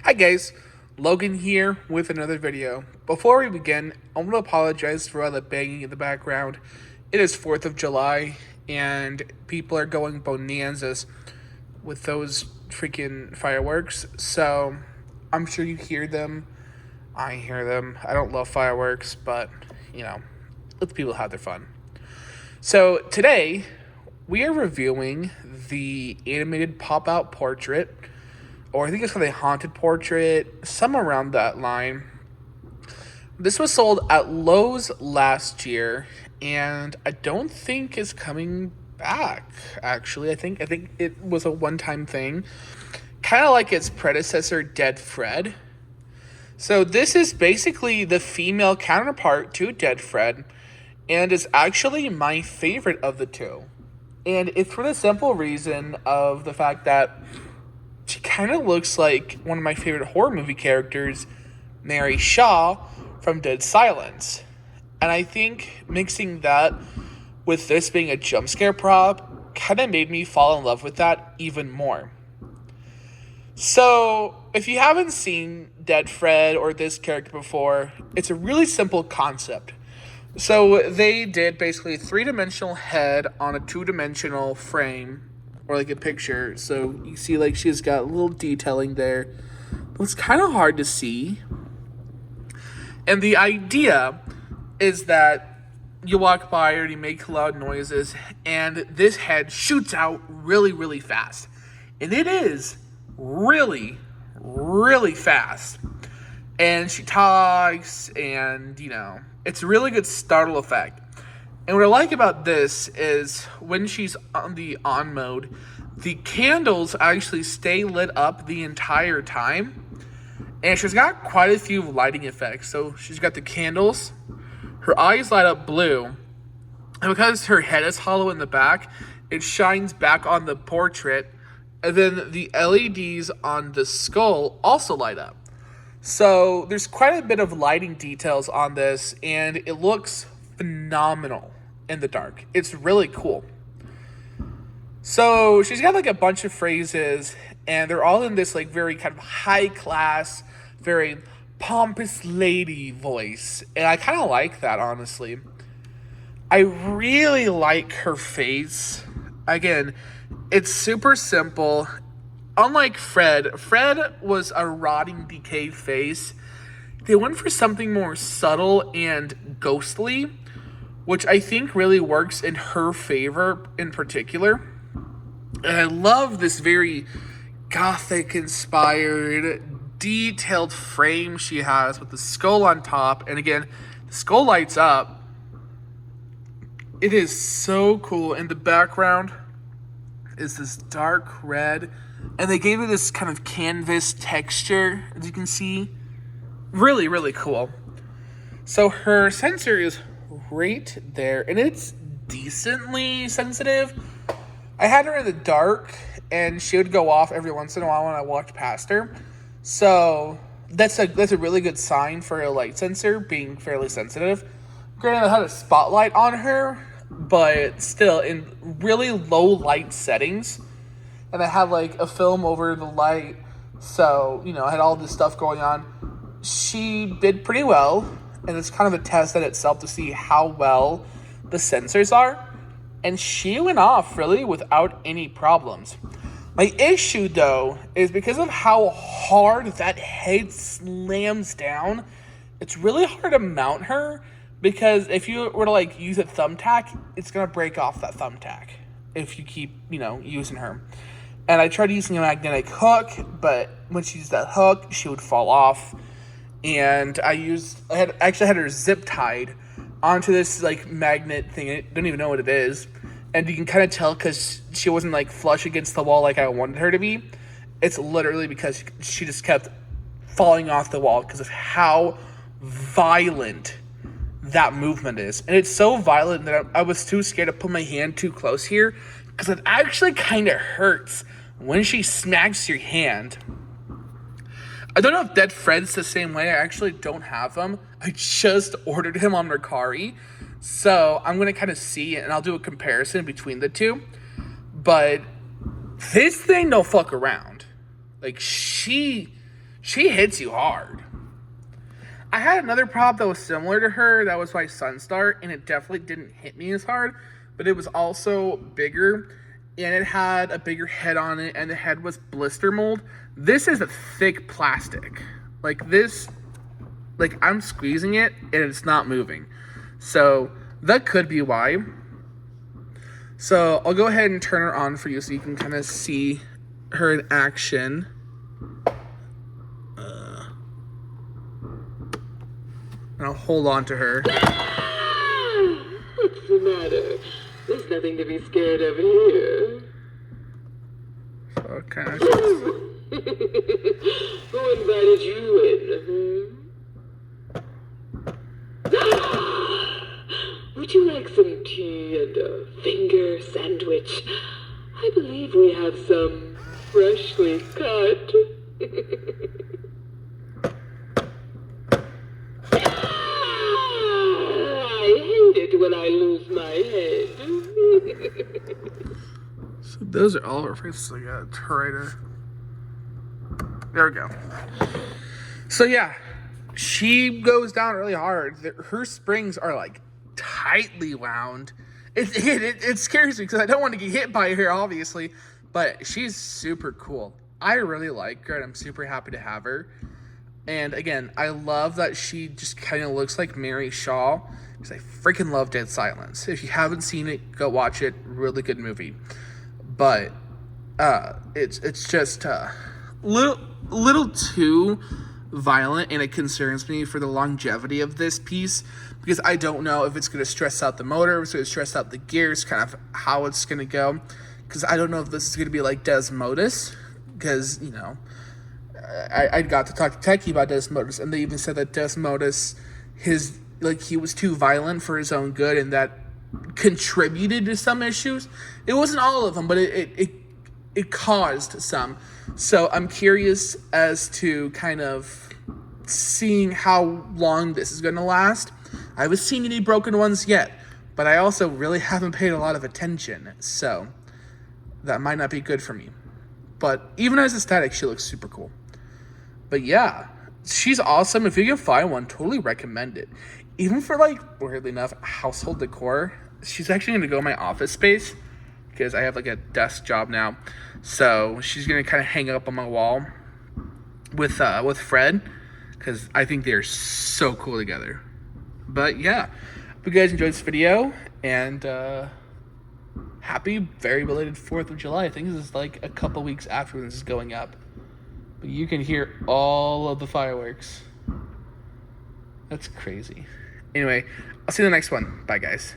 Hi guys, Logan here with another video. Before we begin, I want to apologize for all the banging in the background. It is 4th of July and people are going bonanzas with those freaking fireworks. So I'm sure you hear them. I hear them. I don't love fireworks, but let the people have their fun. So today we are reviewing the animated pop-out portrait, or I think it's called a haunted portrait, somewhere around that line. This was sold at Lowe's last year, and I don't think it's coming back. Actually, I think it was a one-time thing, kind of like its predecessor, Dead Fred. So this is basically the female counterpart to Dead Fred, and is actually my favorite of the two. And it's for the simple reason of the fact that she kind of looks like one of my favorite horror movie characters, Mary Shaw from Dead Silence. And I think mixing that with this being a jump scare prop kind of made me fall in love with that even more. So, if you haven't seen Dead Fred or this character before, it's a really simple concept. So, they did basically a three-dimensional head on a two-dimensional frame, or like a picture. So, you see like she's got a little detailing there. But it's kind of hard to see. And the idea is that you walk by or you make loud noises, and this head shoots out really, really fast. And it is really, really fast. And she talks, and it's a really good startle effect. And what I like about this is when she's on the on mode, the candles actually stay lit up the entire time. And she's got quite a few lighting effects. So she's got the candles, her eyes light up blue, and because her head is hollow in the back, it shines back on the portrait. And then the LEDs on the skull also light up. So there's quite a bit of lighting details on this, and it looks phenomenal in the dark. It's really cool. So she's got like a bunch of phrases, and they're all in this like very kind of high class, very pompous lady voice. And I kind of like that, honestly. I really like her face. Again, it's super simple. Unlike Fred was a rotting, decayed face. They went for something more subtle and ghostly, which I think really works in her favor in particular. And I love this very gothic-inspired, detailed frame she has with the skull on top. And again, the skull lights up. It is so cool. In the background is this dark red, and they gave it this kind of canvas texture, as you can see. Really, really cool. So her sensor is right there, and it's decently sensitive. I had her in the dark, and she would go off every once in a while when I walked past her. So that's a really good sign for a light sensor being fairly sensitive. Granted, I had a spotlight on her, but still in really low light settings. And I had like a film over the light, so I had all this stuff going on. She did pretty well, and it's kind of a test in itself to see how well the sensors are. And she went off really without any problems. My issue though is because of how hard that head slams down, it's really hard to mount her. Because if you were to like use a thumbtack, it's gonna break off that thumbtack if you keep using her. And I tried using a magnetic hook, but when she used that hook, she would fall off. And I actually had her zip tied onto this like magnet thing. I don't even know what it is. And you can kind of tell because she wasn't like flush against the wall like I wanted her to be. It's literally because she just kept falling off the wall because of how violent that movement is. And it's so violent that I was too scared to put my hand too close here, because it actually kind of hurts when she smacks your hand. I don't know if Dead Fred's the same way. I actually don't have him. I just ordered him on Mercari, so I'm going to kind of see it, and I'll do a comparison between the two. But this thing don't fuck around. Like, she She hits you hard. I had another prop that was similar to her. That was my Sunstar, and it definitely didn't hit me as hard, but it was also bigger, and it had a bigger head on it, and the head was blister mold. This is a thick plastic. Like this, like I'm squeezing it, and it's not moving. So that could be why. So I'll go ahead and turn her on for you so you can kind of see her in action. And I'll hold on to her. What's the matter? There's nothing to be scared of here. So kind of. Who invited you in? Would you like some tea and a finger sandwich? I believe we have some freshly cut. I hate it when I lose my head. So those are all her faces. I got try to. There we go. So yeah, she goes down really hard. Her springs are like tightly wound. It scares me because I don't want to get hit by her, obviously. But she's super cool. I really like her, and I'm super happy to have her. And again, I love that she just kind of looks like Mary Shaw, because I freaking love Dead Silence. If you haven't seen it, go watch it. Really good movie. But it's just little too violent, and it concerns me for the longevity of this piece, because I don't know if it's going to stress out the motor, if it's going to stress out the gears, kind of how it's going to go. Because I don't know if this is going to be like Desmodus, because, you know, I got to talk to Tekky about Desmodus, and they even said that Desmodus, he was too violent for his own good, and that contributed to some issues. It wasn't all of them, but it caused some. So I'm curious as to kind of seeing how long this is going to last. I haven't seen any broken ones yet, but I also really haven't paid a lot of attention, so that might not be good for me. But even as a static, she looks super cool. But yeah, she's awesome. If you can find one, totally recommend it. Even for, like, weirdly enough, household decor, she's actually going to go in my office space, because I have like a desk job now. So she's going to kind of hang up on my wall with Fred, because I think they're so cool together. But yeah, hope you guys enjoyed this video, and happy very belated 4th of July. I think this is like a couple weeks after this is going up. But you can hear all of the fireworks. That's crazy. Anyway, I'll see you in the next one. Bye, guys.